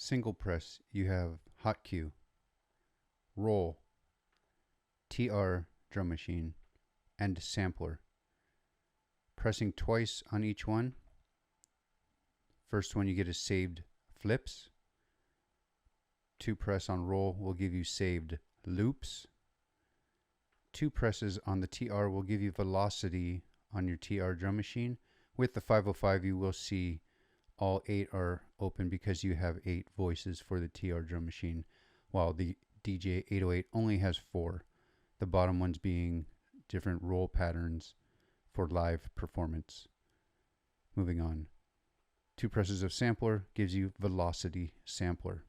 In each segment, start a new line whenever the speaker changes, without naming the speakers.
Single press, you have hot cue, roll, TR drum machine, and sampler. Pressing twice on each one. First one you get is saved flips. 2 press on roll will give you saved loops. 2 presses on the TR will give you velocity on your TR drum machine. With the 505 you will see all 8 are open because you have 8 voices for the TR drum machine, while the DJ-808 only has 4. The bottom ones being different roll patterns for live performance. Moving on. 2 presses of sampler gives you velocity sampler.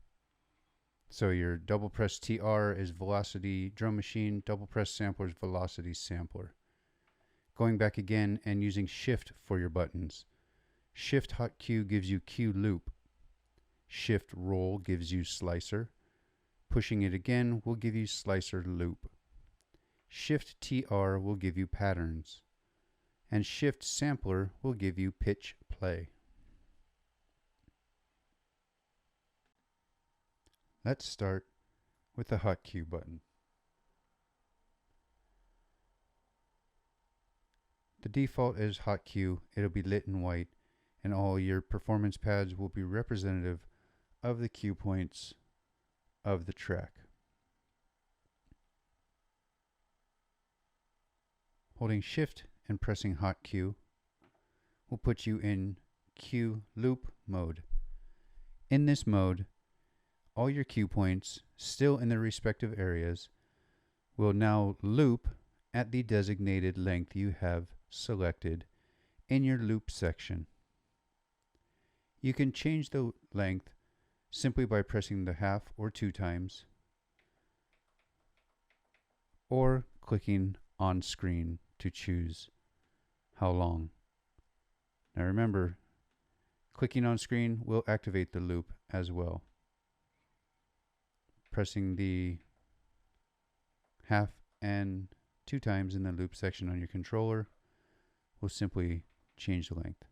So your double press TR is velocity drum machine, double press sampler is velocity sampler. Going back again and using shift for your buttons. Shift hot cue gives you cue loop. Shift roll gives you slicer. Pushing it again will give you slicer loop. Shift TR will give you patterns. And shift sampler will give you pitch play. Let's start with the hot cue button. The default is hot cue. It'll be lit in white, and all your performance pads will be representative of the cue points of the track. Holding shift and pressing hot cue will put you in cue loop mode. In this mode, all your cue points, still in their respective areas, will now loop at the designated length you have selected in your loop section. You can change the length simply by pressing the half or 2 times, or clicking on screen to choose how long. Now remember, clicking on screen will activate the loop as well. Pressing the half and 2 times in the loop section on your controller will simply change the length.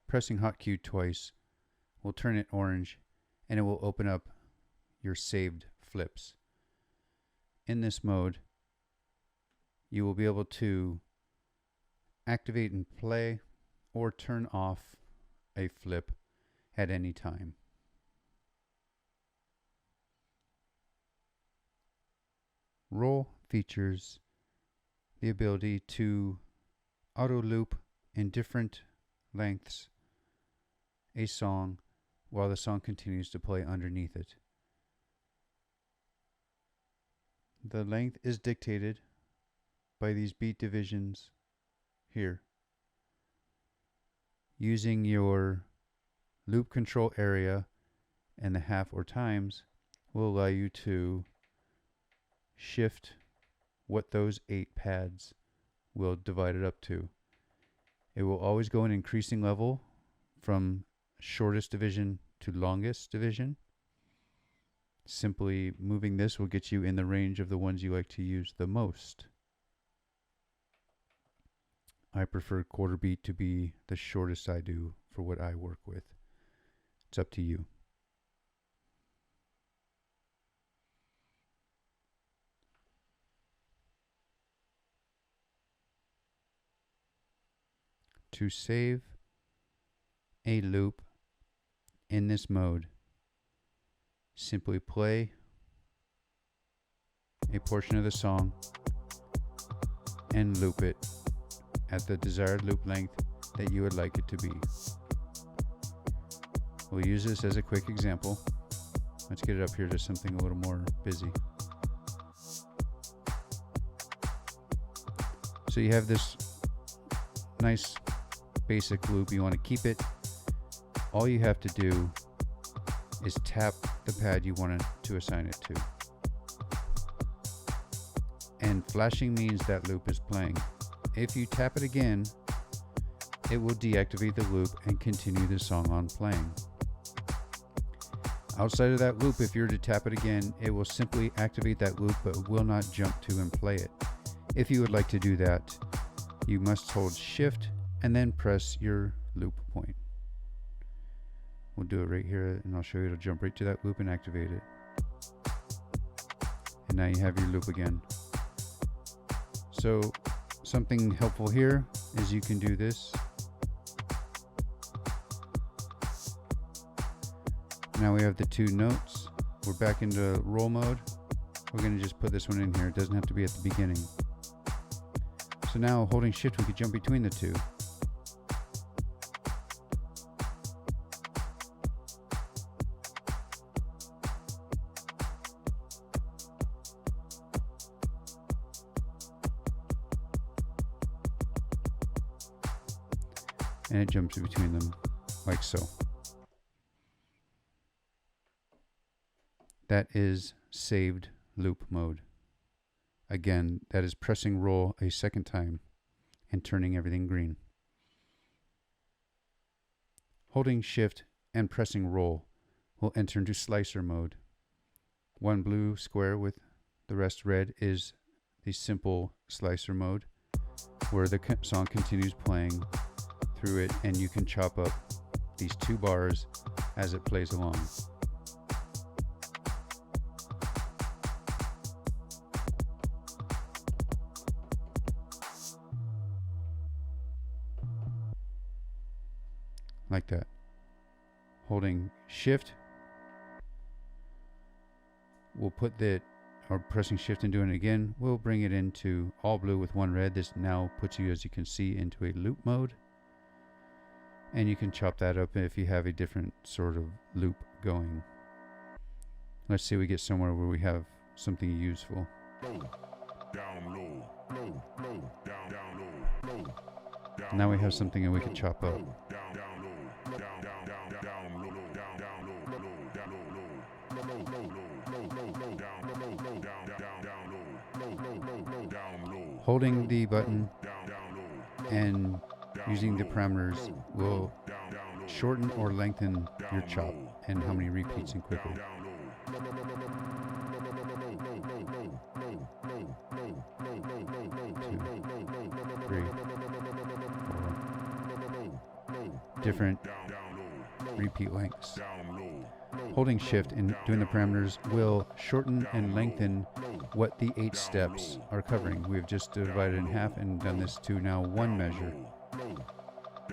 Pressing hot cue twice will turn it orange, and it will open up your saved flips. In this mode, you will be able to activate and play or turn off a flip at any time. Roll features the ability to auto loop in different lengths a song while the song continues to play underneath it. The length is dictated by these beat divisions here. Using your loop control area and the half or times will allow you to shift what those 8 pads will divide it up to. It will always go in increasing level from shortest division to longest division. Simply moving this will get you in the range of the ones you like to use the most. I prefer quarter beat to be the shortest I do for what I work with. It's up to you. To save a loop in this mode, simply play a portion of the song and loop it at the desired loop length that you would like it to be. We'll use this as a quick example. Let's get it up here to something a little more busy. So you have this nice basic loop. You want to keep it. All you have to do is tap the pad you want to assign it to. And flashing means that loop is playing. If you tap it again, it will deactivate the loop and continue the song on playing. Outside of that loop, if you were to tap it again, it will simply activate that loop but will not jump to and play it. If you would like to do that, you must hold shift and then press your loop point. We'll do it right here, and I'll show you. It'll jump right to that loop and activate it. And now you have your loop again. So something helpful here is you can do this. Now we have the two notes. We're back into roll mode. We're going to just put this one in here. It doesn't have to be at the beginning. So now holding shift, we could jump between the two. And it jumps between them like so. That is saved loop mode. Again, that is pressing roll a second time and turning everything green. Holding shift and pressing roll will enter into slicer mode. One blue square with the rest red is the simple slicer mode, where the song continues playing through it, and you can chop up these two bars as it plays along. Like that. Holding shift, we'll put that, or pressing shift and doing it again, we'll bring it into all blue with one red. This now puts you, as you can see, into a loop mode. And you can chop that up if you have a different sort of loop going. Let's say we get somewhere where we have something useful. Now we have something that we can chop up. Holding the button and using the parameters will shorten or lengthen your chop and how many repeats and quicker. 2, 3, 4. Different repeat lengths. Holding shift and doing the parameters will shorten and lengthen what the 8 steps are covering. We've just divided in half and done this to now one measure.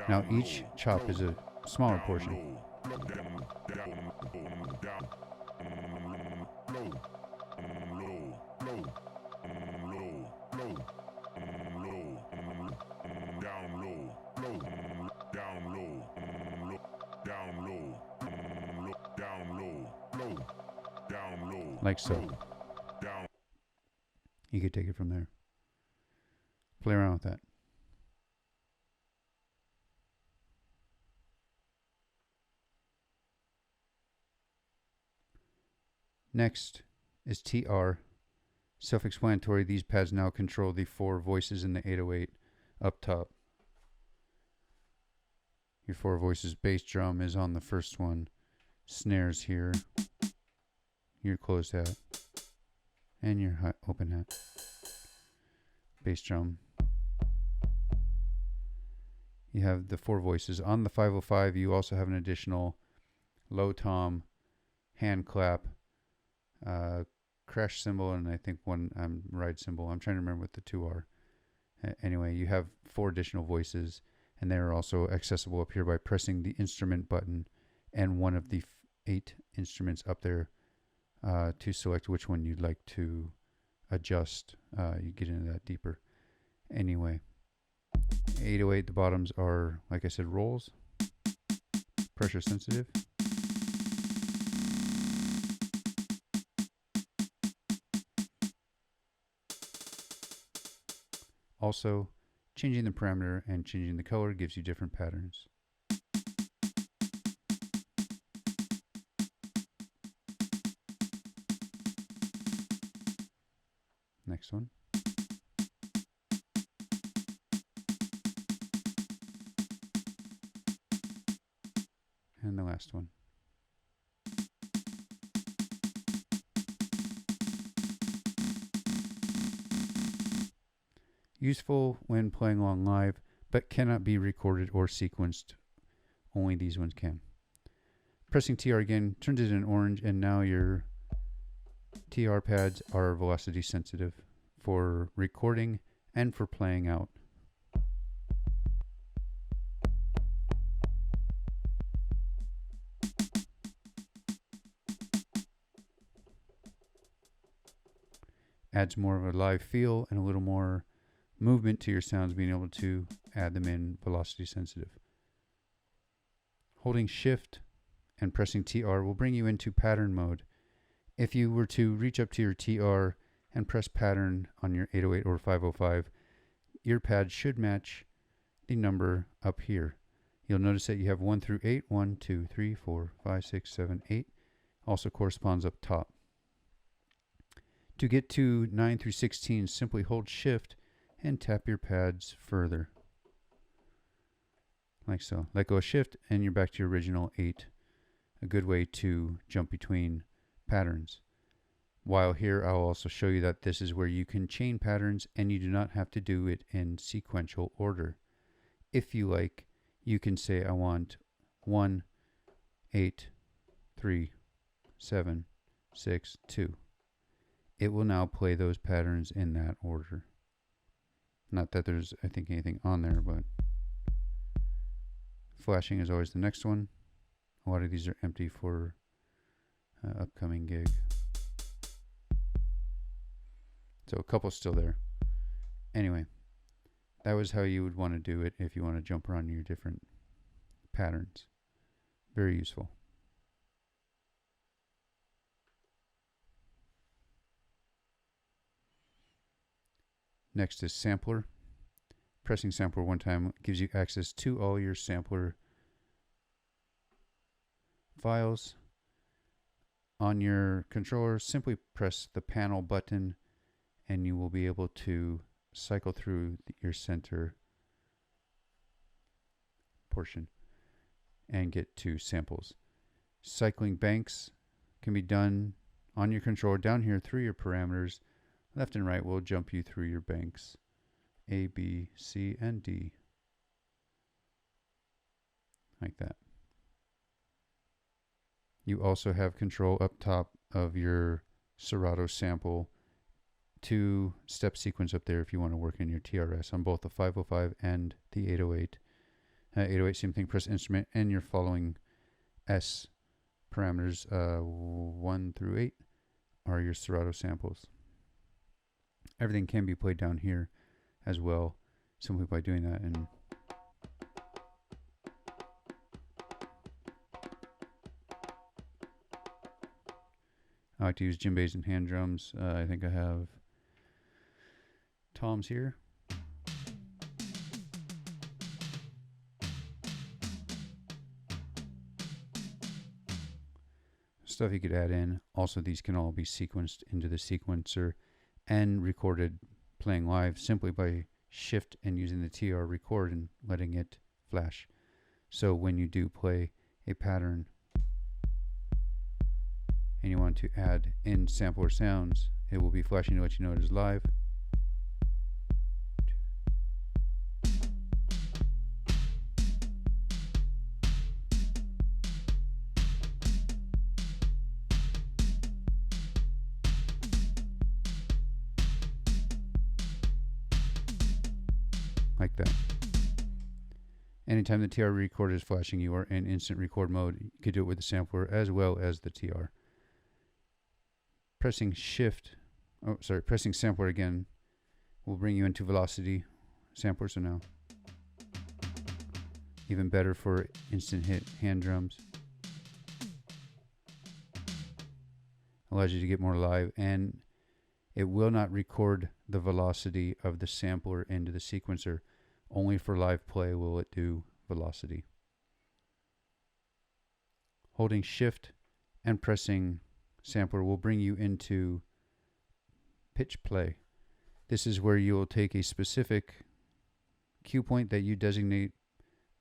Now each chop is a smaller portion. Like so. You could take it from there. Play around with that. Next is TR. Self-explanatory, these pads now control the 4 voices in the 808 up top. Your 4 voices, bass drum is on the first one, snares here, your closed hat, and your open hat. Bass drum. You have the 4 voices. On the 505, you also have an additional low tom, hand clap, crash cymbal, and I think one ride cymbal. I'm trying to remember what the 2 are. Anyway, you have 4 additional voices, and they are also accessible up here by pressing the instrument button and one of the 8 instruments up there to select which one you'd like to adjust. You get into that deeper. Anyway, 808, the bottoms are, like I said, rolls, pressure sensitive. Also, changing the parameter and changing the color gives you different patterns. Next one. And the last one. Useful when playing along live, but cannot be recorded or sequenced. Only these ones can. Pressing TR again turns it in orange, and now your TR pads are velocity sensitive for recording and for playing out. Adds more of a live feel and a little more movement to your sounds, being able to add them in velocity sensitive. Holding shift and pressing TR will bring you into pattern mode. If you were to reach up to your TR and press pattern on your 808 or 505, your pad should match the number up here. You'll notice that you have 1 through 8, 1, 2, 3, 4, 5, 6, 7, 8, also corresponds up top. To get to 9 through 16, simply hold shift and tap your pads further. Like so. Let go of shift and you're back to your original 8. A good way to jump between patterns. While here, I'll also show you that this is where you can chain patterns and you do not have to do it in sequential order. If you like, you can say I want 1, 8, 3, 7, 6, 2. It will now play those patterns in that order. Not that there's, I think, anything on there, but flashing is always the next one. A lot of these are empty for upcoming gig. So a couple still there. Anyway, that was how you would want to do it if you want to jump around your different patterns. Very useful. Next is sampler. Pressing sampler one time gives you access to all your sampler files. On your controller, simply press the panel button and you will be able to cycle through your center portion and get to samples. Cycling banks can be done on your controller down here through your parameters. Left and right will jump you through your banks. A, B, C, and D. Like that. You also have control up top of your Serato sample. 2-step sequence up there if you want to work in your TRS on both the 505 and the 808. 808, same thing, press instrument, and you're following S parameters. 1 through 8 are your Serato samples. Everything can be played down here as well, simply by doing that. And I like to use djembes and hand drums. I think I have toms here. Stuff you could add in. Also, these can all be sequenced into the sequencer and recorded playing live simply by shift and using the TR record and letting it flash. So when you do play a pattern and you want to add in sampler sounds, it will be flashing to let you know it is live. Like that. Anytime the TR record is flashing, you are in instant record mode. You could do it with the sampler as well as the TR. Pressing pressing sampler again will bring you into velocity sampler. So now, even better for instant hit hand drums. Allows you to get more live, and it will not record the velocity of the sampler into the sequencer. Only for live play will it do velocity. Holding shift and pressing sampler will bring you into pitch play. This is where you will take a specific cue point that you designate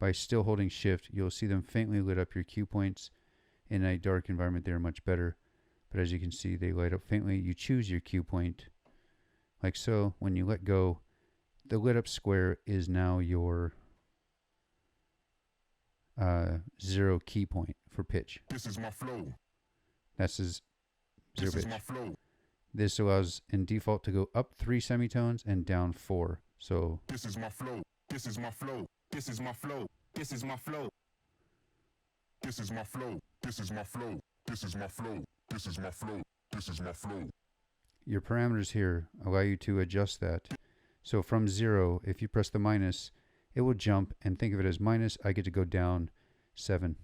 by still holding shift. You'll see them faintly lit up. Your cue points in a dark environment, they're much better. But as you can see, they light up faintly. You choose your cue point like so. When you let go, the lit up square is now your 0 key point for pitch.
This is my flow.
That's his zero
This
pitch.
is my flow.
This allows in default to go up 3 semitones and down 4. So
this is my flow. This is my flow. This is my flow. This is my flow. This is my flow. This is my flow. This is my flow. This is my flow. This is my flow.
Your parameters here allow you to adjust that. So from 0, if you press the minus, it will jump, and think of it as minus, I get to go down 7.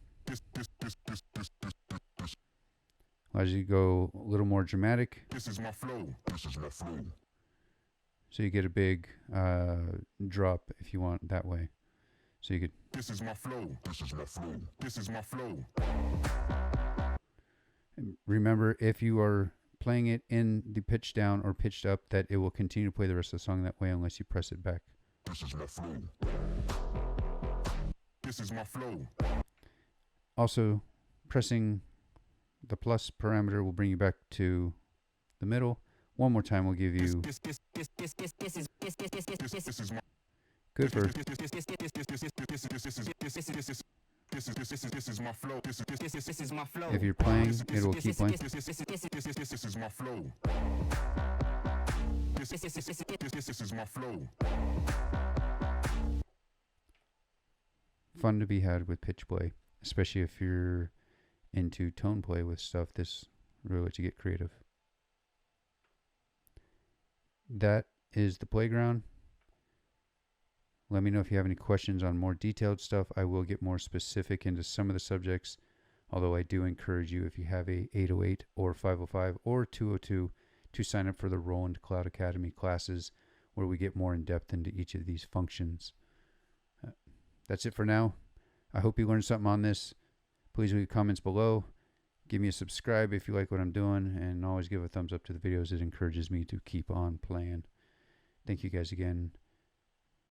Allows you to go a little more dramatic.
This is my flow. This is my flow.
So you get a big drop if you want that way. So you could.
This is my flow. This is my flow. This is my flow.
Remember, if you are playing it in the pitch down or pitched up, that it will continue to play the rest of the song that way unless you press it back.
This is my flow. This is my flow.
Also, pressing the plus parameter will bring you back to the middle. One more time will give you good for
this is my flow. This is my flow.
if you're playing, it will keep playing.
This is my flow. This is my flow.
Fun to be had with pitch play, especially if you're into tone play with stuff. This really lets you get creative. That is the playground. Let me know if you have any questions on more detailed stuff. I will get more specific into some of the subjects, although I do encourage you, if you have a 808 or 505 or 202, to sign up for the Roland Cloud Academy classes, where we get more in depth into each of these functions. That's it for now. I hope you learned something on this. Please leave comments below. Give me a subscribe if you like what I'm doing, and always give a thumbs up to the videos. It encourages me to keep on playing. Thank you guys again.